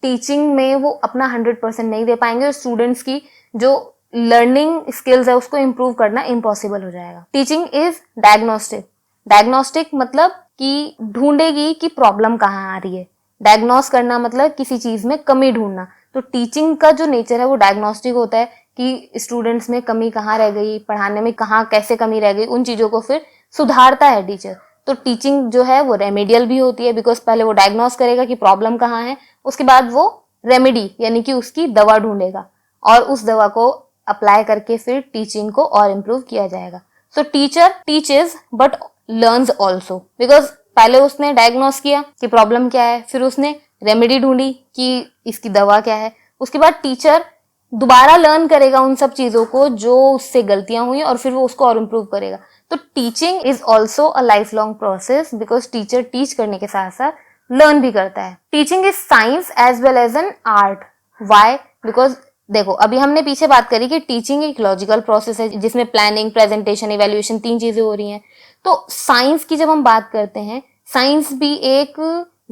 टीचिंग में वो अपना 100% नहीं दे पाएंगे और स्टूडेंट्स की जो लर्निंग स्किल्स है उसको इम्प्रूव करना इम्पॉसिबल हो जाएगा। Teaching is diagnostic. डायग्नोस्टिक मतलब कि ढूंढेगी कि प्रॉब्लम कहाँ आ रही है। डायग्नोस करना मतलब किसी चीज में कमी ढूंढना। तो टीचिंग का जो नेचर है वो डायग्नोस्टिक होता है कि स्टूडेंट्स में कमी कहाँ रह गई, पढ़ाने में कहाँ कैसे कमी रह गई, उन चीजों को फिर सुधारता है टीचर। तो टीचिंग जो है वो रेमेडियल भी होती है बिकॉज पहले वो डायग्नोस करेगा कि प्रॉब्लम कहाँ है, उसके बाद वो रेमेडी यानी कि उसकी दवा ढूंढेगा और उस दवा को अप्लाई करके फिर टीचिंग को और इम्प्रूव किया जाएगा। सो teacher teaches but learns also because पहले उसने डायग्नोस किया कि प्रॉब्लम क्या है, फिर उसने रेमेडी ढूंढी कि इसकी दवा क्या है, उसके बाद टीचर दोबारा लर्न करेगा उन सब चीजों को जो उससे गलतियां हुई और फिर वो उसको और इम्प्रूव करेगा। तो teaching is also a life long process because teacher teach करने के साथ साथ लर्न भी करता है। Teaching is science as well as an art. Why? Because देखो, अभी हमने पीछे बात करी कि टीचिंग एक लॉजिकल प्रोसेस है जिसमें प्लानिंग, प्रेजेंटेशन, इवैल्यूएशन 3 चीजें हो रही हैं। तो साइंस की जब हम बात करते हैं, साइंस भी एक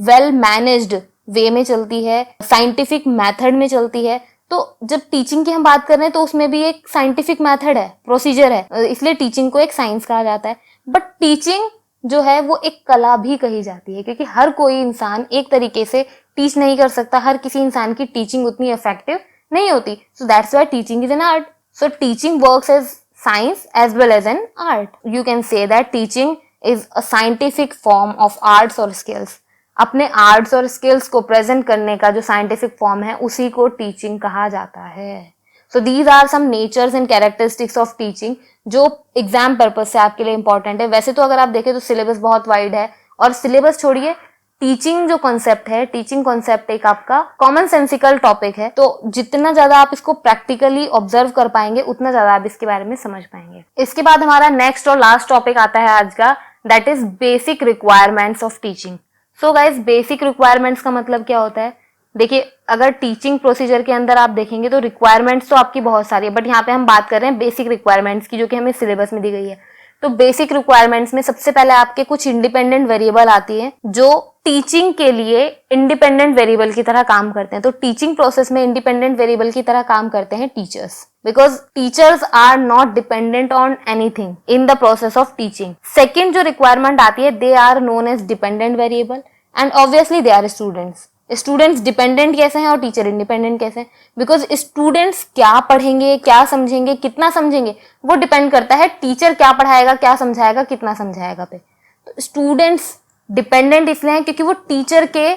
वेल मैनेज्ड, वे में चलती है, साइंटिफिक मेथड में चलती है। तो जब टीचिंग की हम बात कर रहे हैं तो उसमें भी एक साइंटिफिक मेथड है, प्रोसीजर है, इसलिए टीचिंग को एक साइंस कहा जाता है। बट टीचिंग जो है वो एक कला भी कही जाती है, क्योंकि हर कोई इंसान एक तरीके से टीच नहीं कर सकता, हर किसी इंसान की टीचिंग उतनी इफेक्टिव नहीं होती। So that's why teaching is an art. So teaching works as science as well as an art. You can say that teaching is a scientific form of arts और स्किल्स। अपने arts और skills को present करने का जो scientific form है उसी को टीचिंग कहा जाता है। So these are some natures and characteristics of teaching जो एग्जाम पर्पज से आपके लिए इंपॉर्टेंट है। वैसे तो अगर आप देखें तो सिलेबस बहुत वाइड है, और सिलेबस छोड़िए, टीचिंग जो कॉन्सेप्ट है, टीचिंग कॉन्सेप्ट एक आपका कॉमन सेंसिकल टॉपिक है। तो जितना ज्यादा आप इसको प्रैक्टिकली ऑब्जर्व कर पाएंगे उतना ज्यादा आप इसके बारे में समझ पाएंगे। इसके बाद हमारा नेक्स्ट और लास्ट टॉपिक आता है आज का, that is basic requirements of teaching. So guys, basic requirements का मतलब क्या होता है? देखिए, अगर टीचिंग प्रोसीजर के अंदर आप देखेंगे तो रिक्वायरमेंट्स तो आपकी बहुत सारी है, बट यहाँ पे हम बात कर रहे हैं बेसिक रिक्वायरमेंट्स की, जो कि हमें सिलेबस में दी गई है। तो बेसिक रिक्वायरमेंट्स में सबसे पहले आपके कुछ इंडिपेंडेंट वेरिएबल आती है जो टीचिंग के लिए इंडिपेंडेंट वेरिएबल की तरह काम करते हैं। तो टीचिंग प्रोसेस में इंडिपेंडेंट वेरिएबल की तरह काम करते हैं teachers, because teachers are not dependent on anything in the process of teaching. Second जो रिक्वायरमेंट आती है, they are known as dependent variable, and obviously they are students. Students dependent कैसे हैं और टीचर इंडिपेंडेंट कैसे हैं? बिकॉज स्टूडेंट्स क्या पढ़ेंगे, क्या समझेंगे, कितना समझेंगे, वो डिपेंड करता है टीचर क्या पढ़ाएगा, क्या समझाएगा, कितना समझाएगा पे। तो स्टूडेंट्स डिपेंडेंट इसलिए हैं क्योंकि वो टीचर के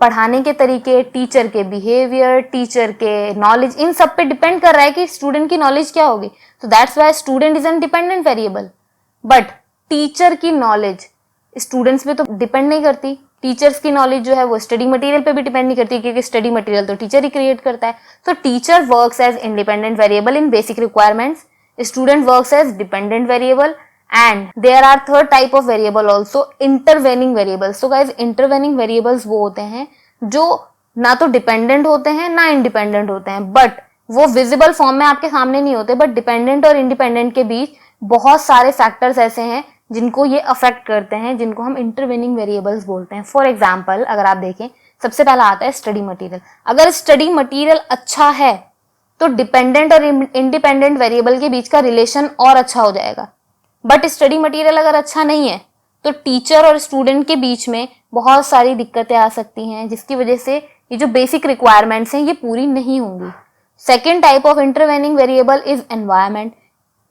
पढ़ाने के तरीके, टीचर के बिहेवियर, टीचर के नॉलेज, इन सब पे डिपेंड कर रहा है कि स्टूडेंट की नॉलेज क्या होगी। तो that's why student is an dependent variable. But teacher की नॉलेज स्टूडेंट्स पे तो डिपेंड नहीं करती। टीचर्स की नॉलेज जो है वो स्टडी मटेरियल पे भी डिपेंड नहीं करती, क्योंकि स्टडी मटेरियल तो टीचर ही क्रिएट करता है। तो teacher works as independent variable in basic requirements, student works as dependent variable, and there are third type of variable also, intervening variables. So guys, intervening variables वो होते हैं जो ना तो डिपेंडेंट होते हैं ना इंडिपेंडेंट होते हैं, बट वो विजिबल फॉर्म में आपके सामने नहीं होते, बट डिपेंडेंट और इंडिपेंडेंट के बीच बहुत सारे फैक्टर्स ऐसे हैं जिनको ये अफेक्ट करते हैं, जिनको हम इंटरवेनिंग वेरिएबल्स बोलते हैं। फॉर एग्जाम्पल, अगर आप देखें, सबसे पहला आता है स्टडी मटेरियल। अगर स्टडी मटेरियल अच्छा है तो डिपेंडेंट और इंडिपेंडेंट वेरिएबल के बीच का रिलेशन और अच्छा हो जाएगा। बट स्टडी मटेरियल अगर अच्छा नहीं है तो टीचर और स्टूडेंट के बीच में बहुत सारी दिक्कतें आ सकती हैं, जिसकी वजह से ये जो बेसिक रिक्वायरमेंट्स हैं ये पूरी नहीं होंगी। Second type of intervening variable is environment.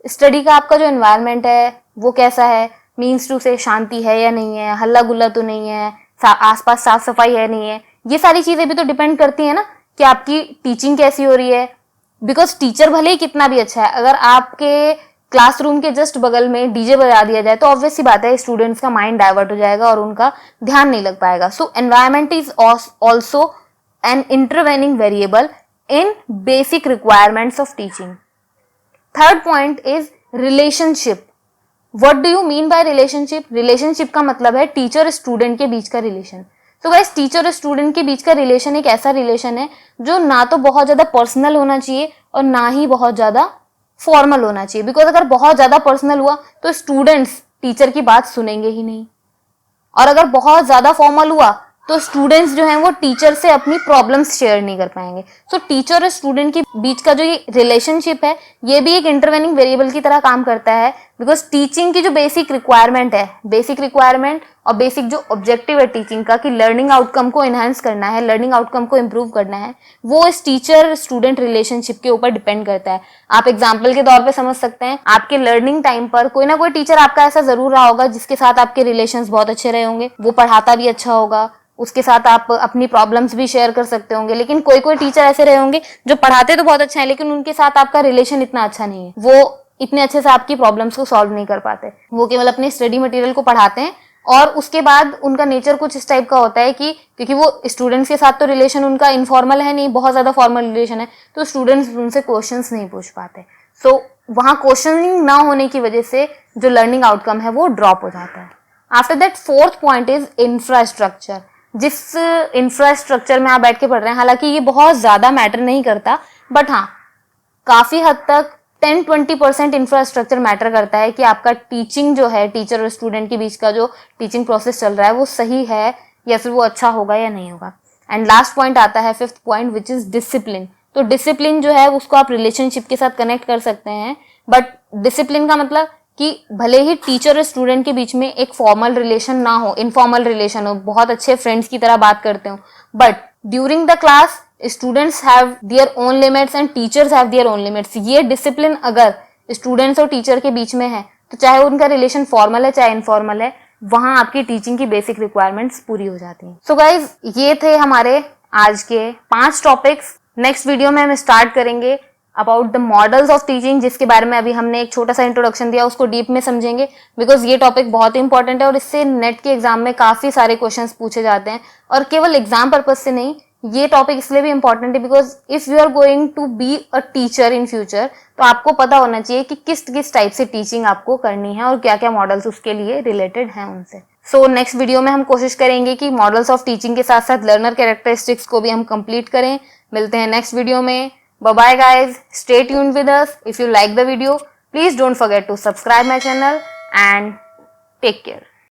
Study का आपका जो एनवायरमेंट है वो कैसा है, मीन्स टू से शांति है या नहीं है, हल्ला गुल्ला तो नहीं है, आसपास साफ सफाई है नहीं है, ये सारी चीजें भी तो डिपेंड करती है ना कि आपकी टीचिंग कैसी हो रही है। बिकॉज टीचर भले ही कितना भी अच्छा है, अगर आपके क्लासरूम के जस्ट बगल में डीजे बजा दिया जाए तो ऑब्वियस सी बात है स्टूडेंट्स का माइंड डाइवर्ट हो जाएगा और उनका ध्यान नहीं लग पाएगा। सो environment is also an intervening variable in basic requirements of teaching. Third point is relationship. What do you mean by relationship? Relationship का मतलब है टीचर स्टूडेंट के बीच का रिलेशन। तो गाइस, टीचर और स्टूडेंट के बीच का रिलेशन एक ऐसा रिलेशन है जो ना तो बहुत ज्यादा पर्सनल होना चाहिए और ना ही बहुत ज्यादा फॉर्मल होना चाहिए। बिकॉज अगर बहुत ज्यादा पर्सनल हुआ तो स्टूडेंट्स टीचर की बात सुनेंगे ही नहीं, और अगर बहुत ज्यादा फॉर्मल हुआ तो स्टूडेंट्स जो हैं वो टीचर से अपनी प्रॉब्लम्स शेयर नहीं कर पाएंगे। सो टीचर और स्टूडेंट के बीच का जो ये रिलेशनशिप है ये भी एक इंटरवेनिंग वेरिएबल की तरह काम करता है। बिकॉज टीचिंग की जो बेसिक रिक्वायरमेंट है, बेसिक रिक्वायरमेंट और बेसिक जो ऑब्जेक्टिव है टीचिंग का कि लर्निंग आउटकम को एनहांस करना है, लर्निंग आउटकम को इम्प्रूव करना है, वो इस टीचर स्टूडेंट रिलेशनशिप के ऊपर डिपेंड करता है। आप एग्जाम्पल के तौर पे समझ सकते हैं, आपके लर्निंग टाइम पर कोई ना कोई टीचर आपका ऐसा जरूर रहा होगा जिसके साथ आपके रिलेशंस बहुत अच्छे रहे होंगे, वो पढ़ाता भी अच्छा होगा, उसके साथ आप अपनी प्रॉब्लम्स भी शेयर कर सकते होंगे। लेकिन कोई कोई टीचर ऐसे रहे होंगे जो पढ़ाते तो बहुत अच्छा है लेकिन उनके साथ आपका रिलेशन इतना अच्छा नहीं है, वो इतने अच्छे से आपकी प्रॉब्लम्स को सॉल्व नहीं कर पाते, वो केवल अपने स्टडी मटेरियल को पढ़ाते हैं और उसके बाद उनका नेचर कुछ इस टाइप का होता है कि क्योंकि वो स्टूडेंट्स के साथ तो रिलेशन उनका इनफॉर्मल है नहीं, बहुत ज्यादा फॉर्मल रिलेशन है, तो स्टूडेंट्स उनसे क्वेश्चंस नहीं पूछ पाते। सो वहां क्वेश्चनिंग ना होने की वजह से जो लर्निंग आउटकम है वो ड्रॉप हो जाता है। After that fourth point is infrastructure. जिस इंफ्रास्ट्रक्चर में आप बैठ के पढ़ रहे हैं, हालांकि ये बहुत ज्यादा मैटर नहीं करता, बट हाँ काफी हद तक 10-20% इंफ्रास्ट्रक्चर मैटर करता है कि आपका टीचिंग जो है, टीचर और स्टूडेंट के बीच का जो टीचिंग प्रोसेस चल रहा है वो सही है या फिर वो अच्छा होगा या नहीं होगा। एंड लास्ट पॉइंट आता है fifth point which is discipline. तो डिसिप्लिन जो है उसको आप रिलेशनशिप के साथ कनेक्ट कर सकते हैं, बट डिसिप्लिन का मतलब कि भले ही टीचर और स्टूडेंट के बीच में एक फॉर्मल रिलेशन ना हो, इनफॉर्मल रिलेशन हो, बहुत अच्छे फ्रेंड्स की तरह बात करते हो, but during the class students have their own limits and teachers have their own limits. ये डिसिप्लिन अगर स्टूडेंट्स और टीचर के बीच में है तो चाहे उनका रिलेशन फॉर्मल है चाहे इनफॉर्मल है, वहां आपकी टीचिंग की बेसिक रिक्वायरमेंट्स पूरी हो जाती हैं। सो गाइज, ये थे हमारे आज के 5 टॉपिक्स। नेक्स्ट वीडियो में हम स्टार्ट करेंगे about the models of teaching, जिसके बारे में अभी हमने एक छोटा सा इंट्रोडक्शन दिया, उसको डीप में समझेंगे, बिकॉज ये टॉपिक बहुत इंपॉर्टेंट है और इससे नेट के एग्जाम में काफी सारे क्वेश्चंस पूछे जाते हैं। और केवल एग्जाम पर्पज से नहीं, ये टॉपिक इसलिए भी इंपॉर्टेंट है because if you are going to be a teacher in future, तो आपको पता होना चाहिए कि किस किस टाइप से टीचिंग आपको करनी है और क्या क्या मॉडल्स उसके लिए रिलेटेड हैं उनसे। सो नेक्स्ट वीडियो में हम कोशिश करेंगे कि मॉडल्स ऑफ टीचिंग के साथ साथ लर्नर कैरेक्टरिस्टिक्स को भी हम कंप्लीट करें। मिलते हैं नेक्स्ट वीडियो में। Bye bye guys, stay tuned with us. If you like the video, please don't forget to subscribe my channel and take care.